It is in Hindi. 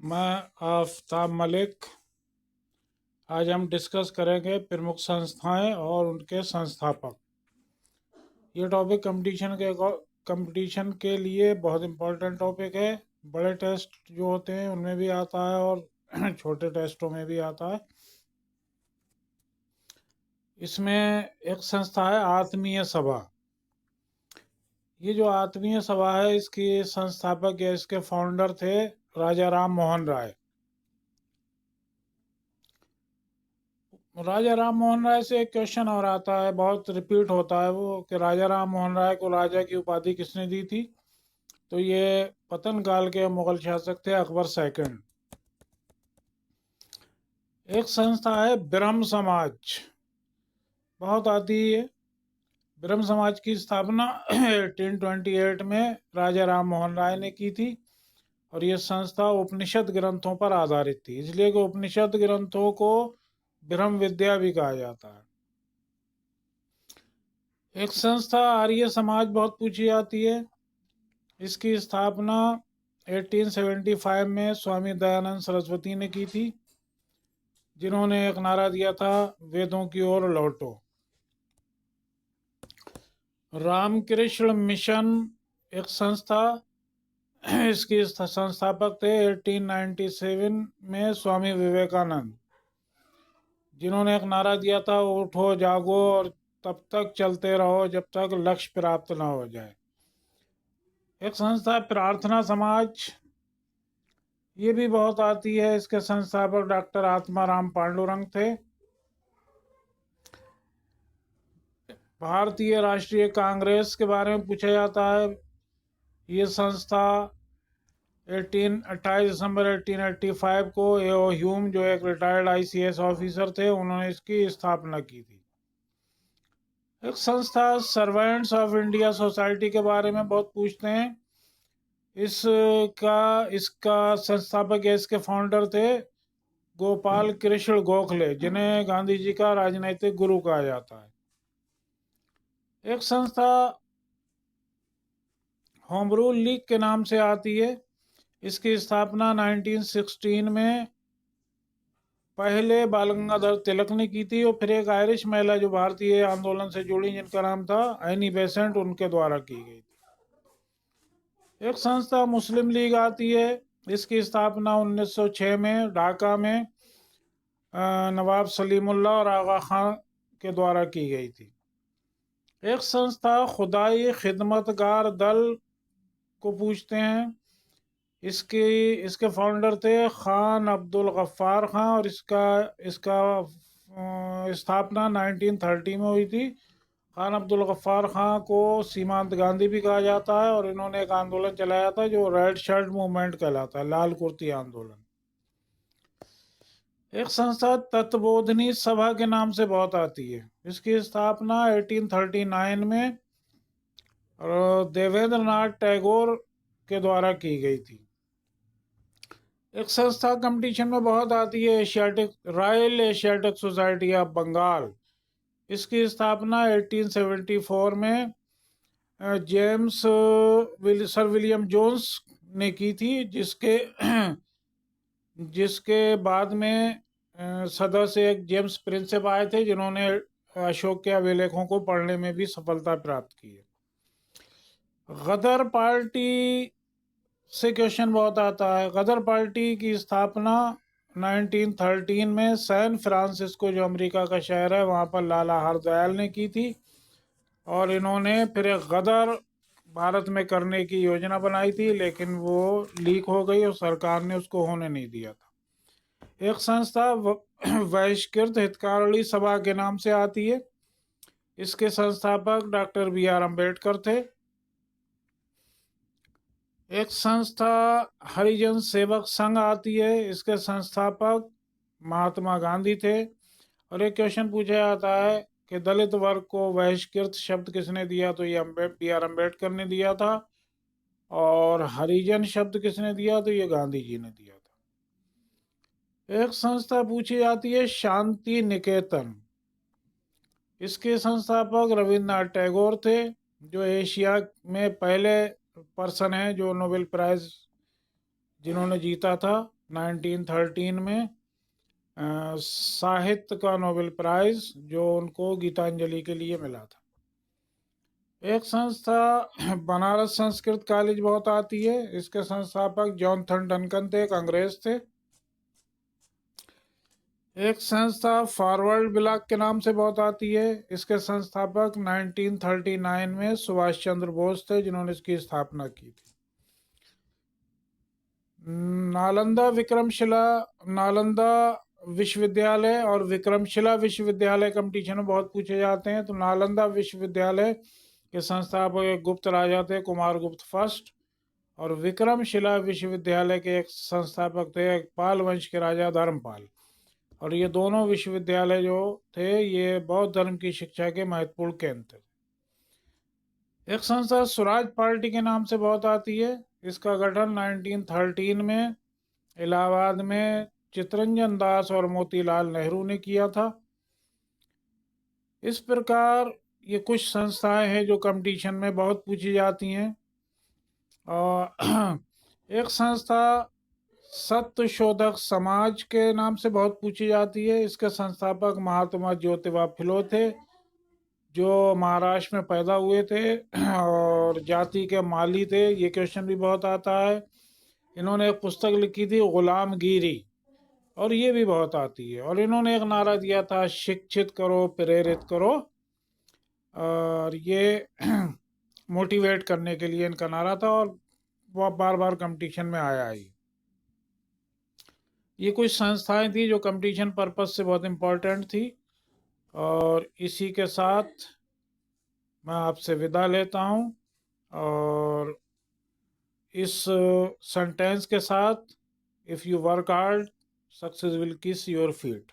मैं आफ्ताब मलिक। आज हम डिस्कस करेंगे प्रमुख संस्थाएं और उनके संस्थापक। ये टॉपिक कंपटीशन के लिए बहुत इम्पोर्टेंट टॉपिक है। बड़े टेस्ट जो होते हैं उनमें भी आता है और छोटे टेस्टों में भी आता है। इसमें एक संस्था है आत्मीय सभा। ये जो आत्मीय सभा है इसकी संस्थापक या इसके फाउंडर थे राजा राम मोहन राय। राजा राम मोहन राय से एक क्वेश्चन और आता है, बहुत रिपीट होता है वो, कि राजा राम मोहन राय को राजा की उपाधि किसने दी थी। तो ये पतन काल के मुगल शासक थे अकबर सेकंड। एक संस्था है ब्रह्म समाज, बहुत आती है। ब्रह्म समाज की स्थापना 1828 में राजा राम मोहन राय ने की थी और ये संस्था उपनिषद ग्रंथों पर आधारित थी, इसलिए कि उपनिषद ग्रंथों को ब्रह्म विद्या भी कहा जाता है। एक संस्था आर्य समाज बहुत पूछी जाती है। इसकी स्थापना 1875 में स्वामी दयानंद सरस्वती ने की थी, जिन्होंने एक नारा दिया था, वेदों की ओर लौटो। रामकृष्ण मिशन एक संस्था, इसकी संस्थापक थे 1897 में स्वामी विवेकानंद, जिन्होंने एक नारा दिया था, उठो जागो और तब तक चलते रहो जब तक लक्ष्य प्राप्त ना हो जाए। एक संस्था प्रार्थना समाज, ये भी बहुत आती है। इसके संस्थापक डॉक्टर आत्माराम पांडुरंग थे। भारतीय राष्ट्रीय कांग्रेस के बारे में पूछा जाता है। ये संस्था 28 दिसंबर 1885 को एओ ह्यूम, जो एक रिटायर्ड आईसीएस ऑफिसर थे, उन्होंने इसकी स्थापना की थी। एक संस्था सर्वेंट्स ऑफ इंडिया सोसाइटी के बारे में बहुत पूछते हैं। इसका संस्थापक या इसके फाउंडर थे गोपाल कृष्ण गोखले, जिन्हें गांधी जी का राजनीतिक गुरु कहा जाता है। एक संस्था होम रूल लीग के नाम से आती है। इसकी स्थापना 1916 में पहले बाल गंगाधर तिलक ने की थी और फिर एक आयरिश महिला जो भारतीय आंदोलन से जुड़ी, जिनका नाम था एनी बेसेंट, उनके द्वारा की गई थी। एक संस्था मुस्लिम लीग आती है। इसकी स्थापना 1906 में ढाका में नवाब सलीमुल्लाह और आगा खान के द्वारा की गई थी। एक संस्था खुदाई खिदमतगार दल को पूछते हैं। इसके फाउंडर थे खान अब्दुल गफ्फार खान और इसका स्थापना 1930 में हुई थी। खान अब्दुल गफ्फार खान को सीमांत गांधी भी कहा जाता है और इन्होंने एक आंदोलन चलाया था जो रेड शर्ट मूवमेंट कहलाता है, लाल कुर्ती आंदोलन। एक संस्था तत्वबोधनी सभा के नाम से बहुत आती है। इसकी स्थापना 1839 में देवेंद्र नाथ टैगोर के द्वारा की गई थी। एक संस्था कंपटीशन में बहुत आती है, royal Asiatic society of Bengal. इसकी स्थापना 1874 में सर विलियम जोन्स ने की थी, जिसके बाद में सदर से एक जेम्स प्रिंसेप आए थे, जिन्होंने अशोक के अभिलेखों को पढ़ने में भी सफलता प्राप्त की है। गदर पार्टी से क्वेश्चन बहुत आता है। गदर पार्टी की स्थापना 1913 में सैन फ्रांसिस्को, जो अमेरिका का शहर है, वहाँ पर लाला हरदयाल ने की थी और इन्होंने फिर एक गदर भारत में करने की योजना बनाई थी, लेकिन वो लीक हो गई और सरकार ने उसको होने नहीं दिया था। एक संस्था बहिष्कृत हितकारी सभा के नाम से आती है। इसके संस्थापक डॉक्टर BR अम्बेडकर थे। एक संस्था हरिजन सेवक संघ आती है। इसके संस्थापक महात्मा गांधी थे। और एक क्वेश्चन पूछा जाता है कि दलित वर्ग को बहिष्कृत शब्द किसने दिया, तो ये BR अम्बेडकर ने दिया था। और हरिजन शब्द किसने दिया, तो ये गांधी जी ने दिया था। एक संस्था पूछी जाती है शांति निकेतन। इसके संस्थापक रविन्द्रनाथ टैगोर थे, जो एशिया में पहले पर्सन है जो नोबेल प्राइज जिन्होंने जीता था। 1913 में साहित्य का नोबेल प्राइज जो उनको गीतांजलि के लिए मिला था। एक संस्था बनारस संस्कृत कॉलेज बहुत आती है। इसके संस्थापक जॉनथन डनकन थे, एक अंग्रेज थे। एक संस्था फॉरवर्ड ब्लॉक के नाम से बहुत आती है। इसके संस्थापक 1939 में सुभाष चंद्र बोस थे, जिन्होंने इसकी स्थापना की थी। नालंदा विश्वविद्यालय और विक्रमशिला विश्वविद्यालय कंपटीशन में बहुत पूछे जाते हैं। तो नालंदा विश्वविद्यालय के संस्थापक एक गुप्त राजा थे, कुमारगुप्त फर्स्ट, और विक्रमशिला विश्वविद्यालय के एक संस्थापक थे, एक पाल वंश के राजा धर्मपाल। और ये दोनों विश्वविद्यालय जो थे ये बौद्ध धर्म की शिक्षा के महत्वपूर्ण केंद्र थे। एक संस्था स्वराज पार्टी के नाम से बहुत आती है। इसका गठन 1913 में इलाहाबाद में चितरंजन दास और मोतीलाल नेहरू ने किया था। इस प्रकार ये कुछ संस्थाएं हैं जो कंपटीशन में बहुत पूछी जाती हैं। और एक संस्था सत्य शोधक समाज के नाम से बहुत पूछी जाती है। इसके संस्थापक महात्मा ज्योतिबा फुले थे, जो महाराष्ट्र में पैदा हुए थे और जाति के माली थे। ये क्वेश्चन भी बहुत आता है। इन्होंने एक पुस्तक लिखी थी गुलामगिरी, और ये भी बहुत आती है। और इन्होंने एक नारा दिया था, शिक्षित करो प्रेरित करो, और ये मोटिवेट करने के लिए इनका नारा था, और वह बार बार कंपटीशन में आया ही। ये कुछ संस्थाएं थी जो कंपटीशन पर्पज से बहुत इम्पोर्टेंट थी। और इसी के साथ मैं आपसे विदा लेता हूँ, और इस सेंटेंस के साथ, if you work hard success will किस योर फीट।